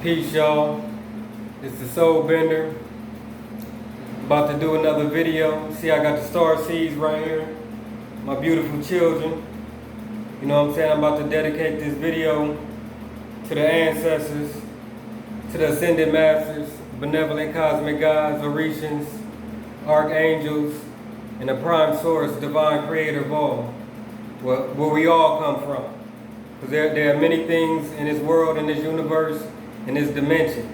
Peace, y'all. It's the Soul Bender. About to do another video. See, I got the star seeds right here. My beautiful children. You know what I'm saying? I'm about to dedicate this video to the ancestors, to the ascended masters, benevolent cosmic gods, Orishans, archangels, and the prime source, divine creator of all, where we all come from. Because there are many things in this world, in this universe, in this dimension,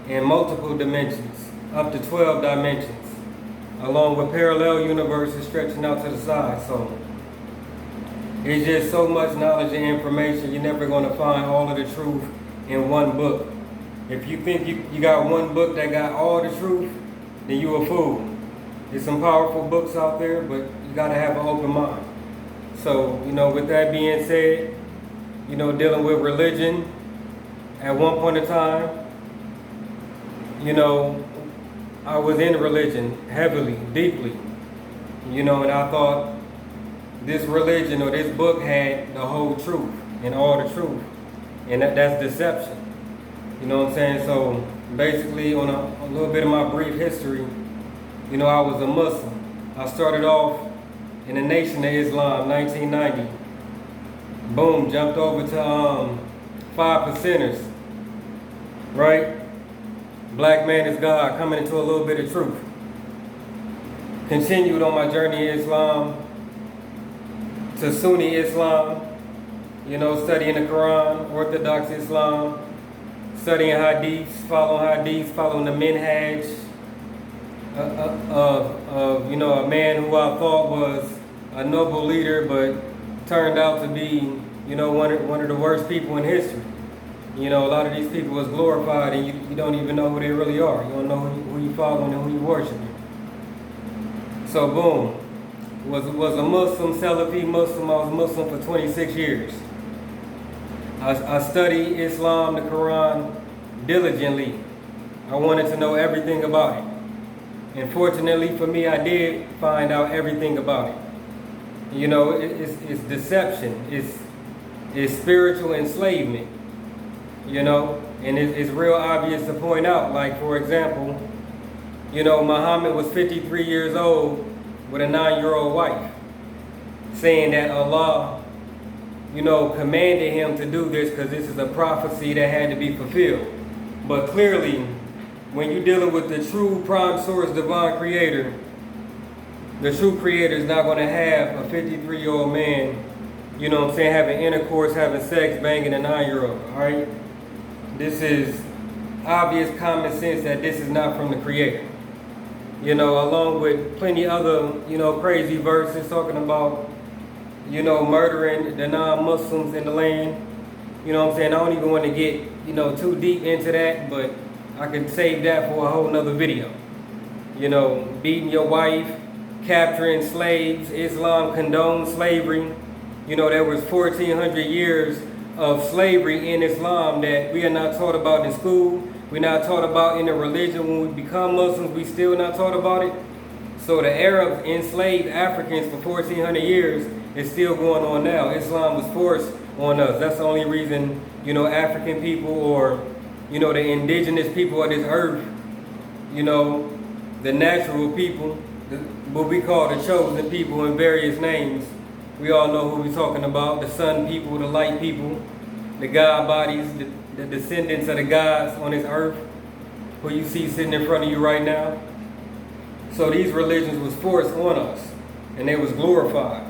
in multiple dimensions, up to 12 dimensions, along with parallel universes stretching out to the side. So it's just so much knowledge and information, you're never going to find all of the truth in one book. If you think you got one book that got all the truth, then you a fool. There's some powerful books out there, but you got to have an open mind. So, you know, with that being said, you know, dealing with religion, at one point in time, you know, I was in religion heavily, deeply, you know, and I thought this religion or this book had the whole truth and all the truth, and that's deception. You know what I'm saying? So basically, on a little bit of my brief history, you know, I was a Muslim. I started off in the Nation of Islam, 1990. Boom, jumped over to 5%ers, right? Black man is God, coming into a little bit of truth. Continued on my journey in Islam to Sunni Islam, you know, studying the Quran, Orthodox Islam, studying hadiths, following the minhaj of you know, a man who I thought was a noble leader, but turned out to be, you know, one of the worst people in history. You know, a lot of these people was glorified, and you don't even know who they really are. You don't know who you following and who you worshiping. So boom, was a Muslim, Salafi Muslim. I was Muslim for 26 years. I studied Islam, the Quran, diligently. I wanted to know everything about it. And fortunately for me, I did find out everything about it. You know, it's deception. It's spiritual enslavement. You know, and it's real obvious to point out. Like, for example, you know, Muhammad was 53 years old with a 9-year-old wife, saying that Allah, you know, commanded him to do this because this is a prophecy that had to be fulfilled. But clearly, when you're dealing with the true prime source, divine creator, the true creator is not going to have a 53-year-old man, you know what I'm saying, having intercourse, having sex, banging a 9-year-old, all right? This is obvious common sense that this is not from the creator. You know, along with plenty other, you know, crazy verses talking about, you know, murdering the non-Muslims in the land. You know what I'm saying? I don't even want to get, you know, too deep into that, but I could save that for a whole nother video. You know, beating your wife, capturing slaves, Islam condones slavery. You know, there was 1,400 years of slavery in Islam that we are not taught about in school. We're not taught about in the religion. When we become Muslims, we still not taught about it. So the Arabs enslaved Africans for 1,400 years is still going on now. Islam was forced on us. That's the only reason, you know, African people, or, you know, the indigenous people of this earth, you know, the natural people, what we call the chosen people in various names. We all know who we're talking about: the sun people, the light people, the God bodies, the descendants of the gods on this earth, who you see sitting in front of you right now. So these religions was forced on us, and they was glorified.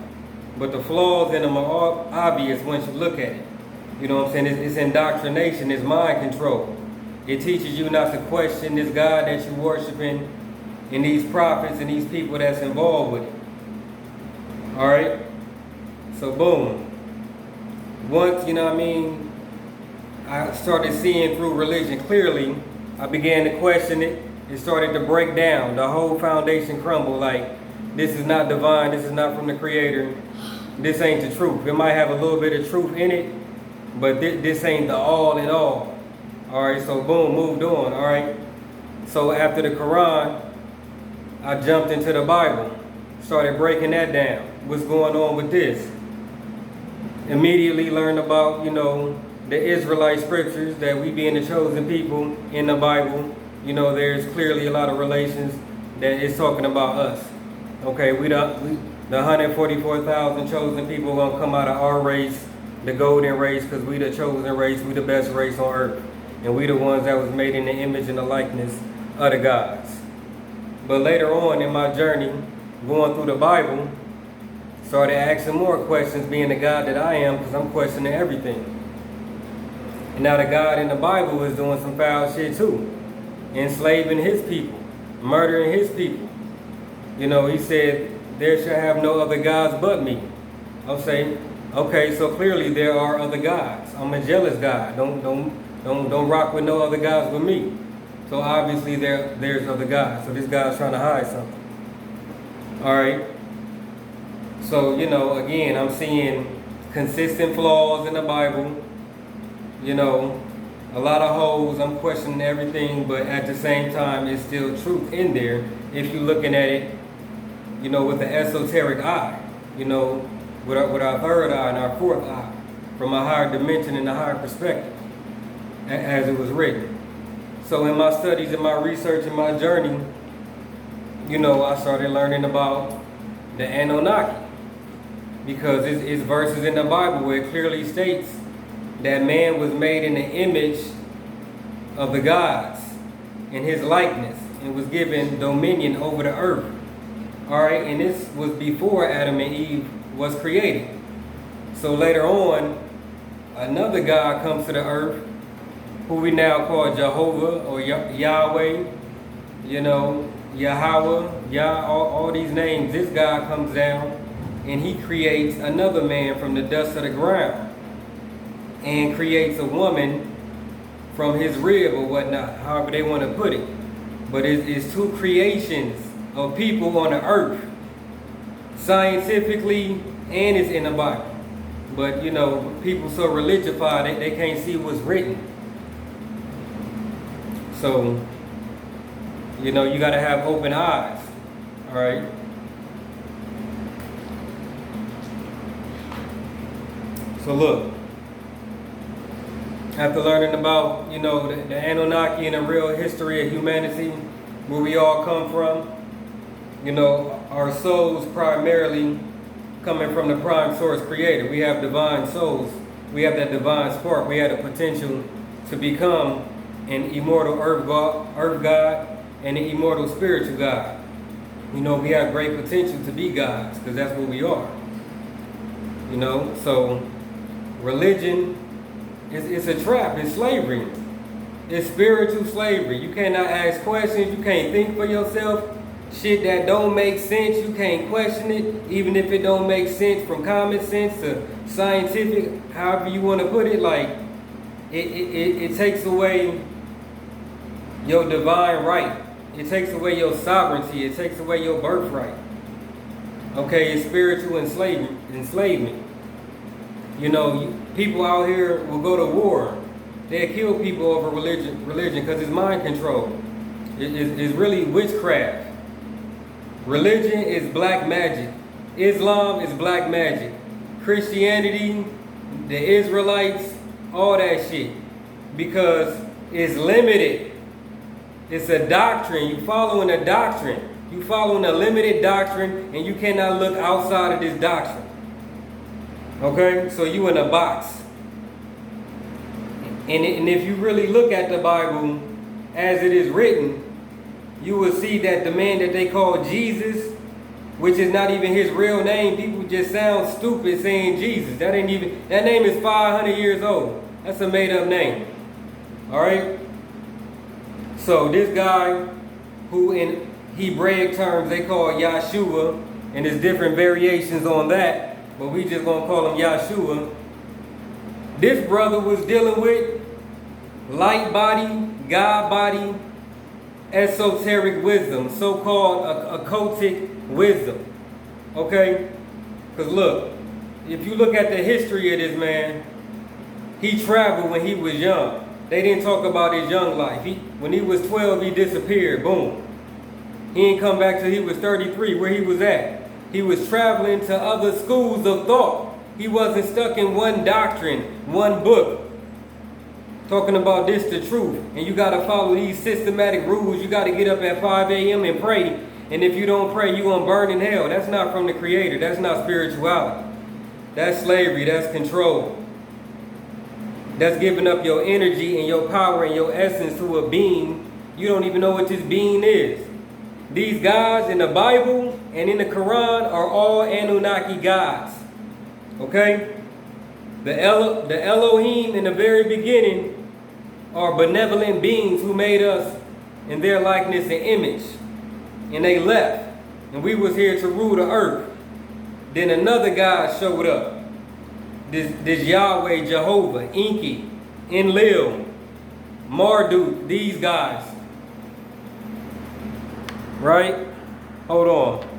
But the flaws in them are obvious once you look at it. You know what I'm saying? It's indoctrination, it's mind control. It teaches you not to question this God that you're worshiping, and these prophets and these people that's involved with it. All right? So boom. Once, you know what I mean, I started seeing through religion clearly, I began to question it. It started to break down. The whole foundation crumbled. Like, this is not divine. This is not from the creator. This ain't the truth. It might have a little bit of truth in it, but this ain't the all in all. All right, so boom, moved on. All right. So after the Quran, I jumped into the Bible. Started breaking that down. What's going on with this? Immediately learned about, you know, the Israelite scriptures, that we being the chosen people in the Bible, you know, there's clearly a lot of relations that is talking about us. Okay, the 144,000 chosen people gonna come out of our race, the golden race, because we the chosen race, we the best race on earth. And we the ones that was made in the image and the likeness of the gods. But later on in my journey, going through the Bible, started asking more questions, being the God that I am, because I'm questioning everything. And now the God in the Bible is doing some foul shit too. Enslaving his people, murdering his people. You know, he said, there shall have no other gods but me. I'm saying, okay, so clearly there are other gods. I'm a jealous God. Don't rock with no other gods but me. So obviously there's other gods. So this God's trying to hide something. All right. So, you know, again, I'm seeing consistent flaws in the Bible. You know, a lot of holes. I'm questioning everything, but at the same time, it's still truth in there if you're looking at it, you know, with the esoteric eye. You know, with our third eye and our fourth eye, from a higher dimension and a higher perspective, as it was written. So in my studies and my research and my journey, you know, I started learning about the Anunnaki, because it's verses in the Bible where it clearly states that man was made in the image of the gods, in his likeness, and was given dominion over the earth. All right, and this was before Adam and Eve was created. So later on, another God comes to the earth, who we now call Jehovah or Yahweh, you know, Yahweh, all these names. This God comes down and he creates another man from the dust of the ground and creates a woman from his rib or whatnot, however they want to put it. But it's two creations of people on the earth, scientifically, and it's in the Bible. But, you know, people so religified, they can't see what's written. So, you know, you got to have open eyes, all right? So look, after learning about, you know, the Anunnaki and the real history of humanity, where we all come from, you know, our souls primarily coming from the prime source creator. We have divine souls. We have that divine spark. We have the potential to become an immortal earth God and an immortal spiritual God. You know, we have great potential to be gods, because that's what we are. You know, so religion it's a trap. It's slavery. It's spiritual slavery. You cannot ask questions. You can't think for yourself. Shit that don't make sense, you can't question it, even if it don't make sense, from common sense to scientific, however you want to put it. Like, it takes away your divine right. It takes away your sovereignty. It takes away your birthright. Okay, it's spiritual enslavement. You know, people out here will go to war. They'll kill people over religion because it's mind control. It's really witchcraft. Religion is black magic. Islam is black magic. Christianity, the Israelites, all that shit. Because it's limited. It's a doctrine. You following a doctrine. You following a limited doctrine, and you cannot look outside of this doctrine. Okay? So you in a box. And if you really look at the Bible as it is written, you will see that the man that they call Jesus, which is not even his real name, people just sound stupid saying Jesus. That name is 500 years old. That's a made up name. All right? So this guy, who in Hebraic terms they call Yahshua, and there's different variations on that, but we just gonna call him Yahshua. This brother was dealing with light body, God body, esoteric wisdom, so-called occultic wisdom. Okay? Because look, if you look at the history of this man, he traveled when he was young. They didn't talk about his young life. When he was 12, he disappeared. Boom. He didn't come back till he was 33, where he was at. He was traveling to other schools of thought. He wasn't stuck in one doctrine, one book. talking about this the truth, and you got to follow these systematic rules. You got to get up at 5 a.m. and pray, and if you don't pray, you're going to burn in hell. That's not from the Creator. That's not spirituality. That's slavery. That's control. That's giving up your energy and your power and your essence to a being. You don't even know what this being is. These gods in the Bible and in the Quran are all Anunnaki gods. Okay? The Elohim in the very beginning are benevolent beings who made us in their likeness and image. And they left. And we was here to rule the earth. Then another God showed up. This Yahweh, Jehovah, Enki, Enlil, Marduk, these guys. Right? Hold on.